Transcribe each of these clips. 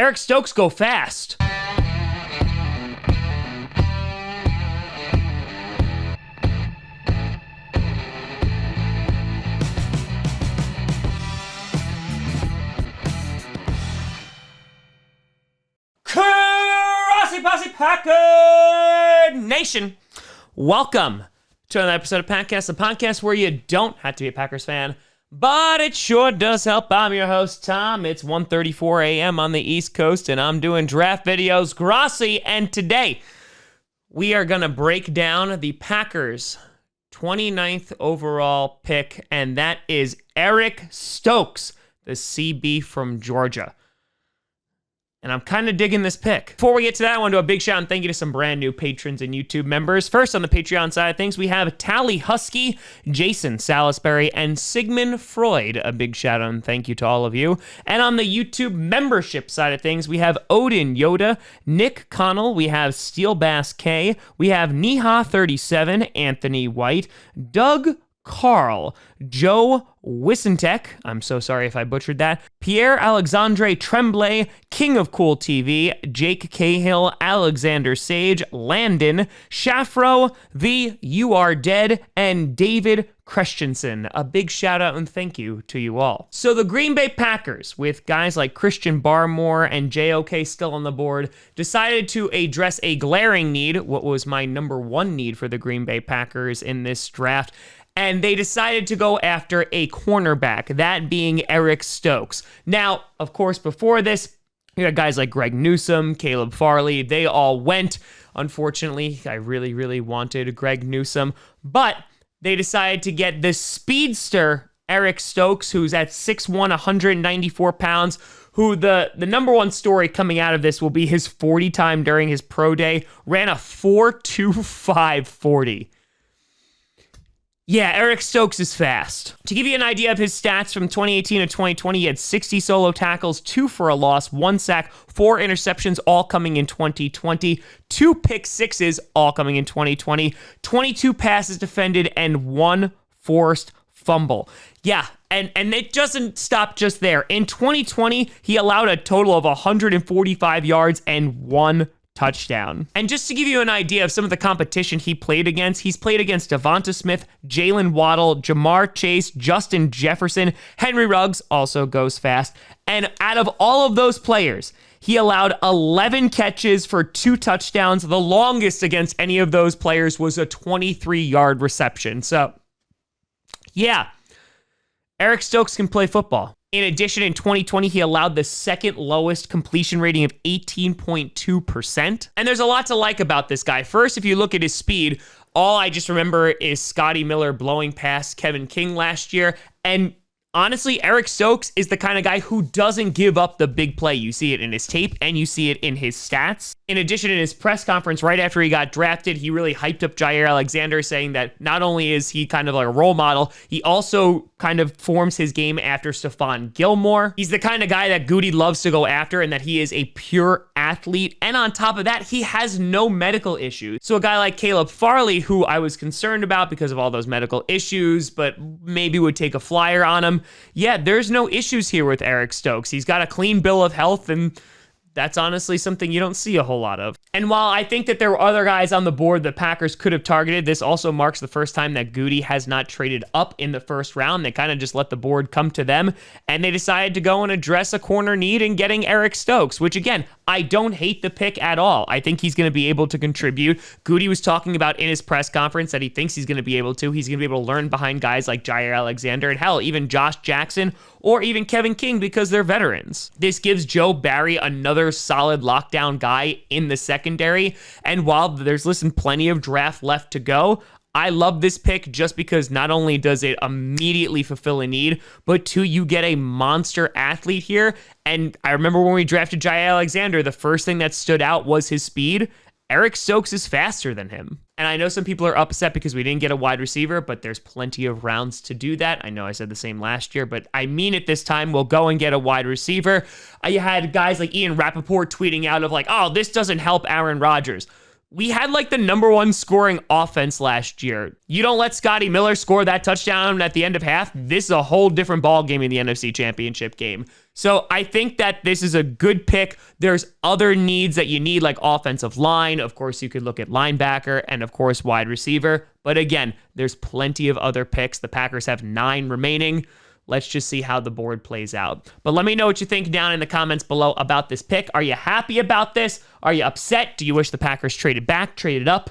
Eric Stokes go fast. Grossi Posse Packer Nation, welcome to another episode of Packcast, the podcast where you don't have to be a Packers fan, but it sure does help. I'm your host, Tom. It's 1:34 a.m. on the East Coast, and I'm doing draft videos. Grossi, and today we are going to break down the Packers' 29th overall pick, and that is Eric Stokes, the CB from Georgia. And I'm kind of digging this pick. Before we get to that, I want to do a big shout out and thank you to some brand new patrons and YouTube members. First, on the Patreon side of things, we have Tally Husky, Jason Salisbury, and Sigmund Freud. A big shout out and thank you to all of you. And on the YouTube membership side of things, we have Odin Yoda, Nick Connell, we have Steel Bass K, we have Neha37, Anthony White, Doug Carl, Joe Wissentek, I'm so sorry if I butchered that, Pierre-Alexandre Tremblay, King of Cool TV, Jake Cahill, Alexander Sage, Landon, Shafro, The You Are Dead, and David Christensen. A big shout out and thank you to you all. So the Green Bay Packers, with guys like Christian Barmore and JOK still on the board, decided to address a glaring need, what was my number one need for the Green Bay Packers in this draft, and they decided to go after a cornerback, that being Eric Stokes. Now, of course, before this, you had guys like Greg Newsome, Caleb Farley, they all went. Unfortunately, I really wanted Greg Newsome, but they decided to get this speedster, Eric Stokes, who's at 6'1", 194 pounds, who the number one story coming out of this will be his 40 time during his pro day, ran a 4.25 40. Yeah, Eric Stokes is fast. To give you an idea of his stats from 2018 to 2020, he had 60 solo tackles, 2 for a loss, 1 sack, 4 interceptions, all coming in 2020, 2 pick sixes, all coming in 2020, 22 passes defended, and 1 forced fumble. Yeah, and it doesn't stop just there. In 2020, he allowed a total of 145 yards and 1 touchdown. And just to give you an idea of some of the competition he played against, he's played against Devonta Smith, Jalen Waddle, Jamar Chase, Justin Jefferson, Henry Ruggs also goes fast. And out of all of those players, he allowed 11 catches for 2 touchdowns. The longest against any of those players was a 23-yard reception. So, yeah, Eric Stokes can play football. In addition, in 2020, he allowed the second lowest completion rating of 18.2%. And there's a lot to like about this guy. First, if you look at his speed, all I just remember is Scotty Miller blowing past Kevin King last year. And honestly, Eric Stokes is the kind of guy who doesn't give up the big play. You see it in his tape and you see it in his stats. In addition, in his press conference right after he got drafted, he really hyped up Jair Alexander, saying that not only is he kind of like a role model, he also kind of forms his game after Stephon Gilmore. He's the kind of guy that Goody loves to go after and that he is a pure athlete. And on top of that, he has no medical issues. So a guy like Caleb Farley, who I was concerned about because of all those medical issues, but maybe would take a flyer on him. Yeah, there's no issues here with Eric Stokes. He's got a clean bill of health, and that's honestly something you don't see a whole lot of. And while I think that there were other guys on the board the Packers could have targeted, this also marks the first time that Goody has not traded up in the first round. They kind of just let the board come to them, and they decided to go and address a corner need in getting Eric Stokes, which again, I don't hate the pick at all. I think he's going to be able to contribute. Goody was talking about in his press conference that he thinks he's going to be able to. He's going to be able to learn behind guys like Jair Alexander and hell, even Josh Jackson or even Kevin King because they're veterans. This gives Joe Barry another solid lockdown guy in the secondary. And while there's plenty of draft left to go, I love this pick just because not only does it immediately fulfill a need, but two, you get a monster athlete here. And I remember when we drafted Jair Alexander, the first thing that stood out was his speed. Eric Stokes is faster than him. And I know some people are upset because we didn't get a wide receiver, but there's plenty of rounds to do that. I know I said the same last year, but I mean it this time. We'll go and get a wide receiver. I had guys like Ian Rappaport tweeting out of like, oh, this doesn't help Aaron Rodgers. We had like the number one scoring offense last year. You don't let Scotty Miller score that touchdown at the end of half, this is a whole different ball game in the NFC Championship game. So I think that this is a good pick. There's other needs that you need, like offensive line. Of course, you could look at linebacker and, of course, wide receiver. But again, there's plenty of other picks. The Packers have 9 remaining. Let's just see how the board plays out. But let me know what you think down in the comments below about this pick. Are you happy about this? Are you upset? Do you wish the Packers traded back, traded up?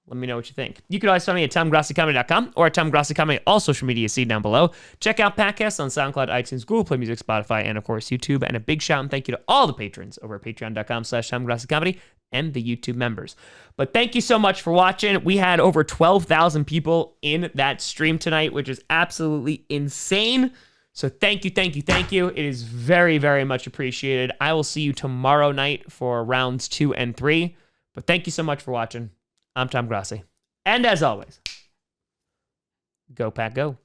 Let me know what you think. You can always find me at TomGrossiComedy.com or at TomGrossiComedy, all social media see down below. Check out podcasts on SoundCloud, iTunes, Google Play Music, Spotify, and of course YouTube. And a big shout and thank you to all the patrons over at patreon.com/TomGrossiComedy and the YouTube members. But thank you so much for watching. We had over 12,000 people in that stream tonight, which is absolutely insane. So thank you, thank you, thank you. It is very, very much appreciated. I will see you tomorrow night for rounds 2 and 3. But thank you so much for watching. I'm Tom Grossi. And as always, go Pack, go.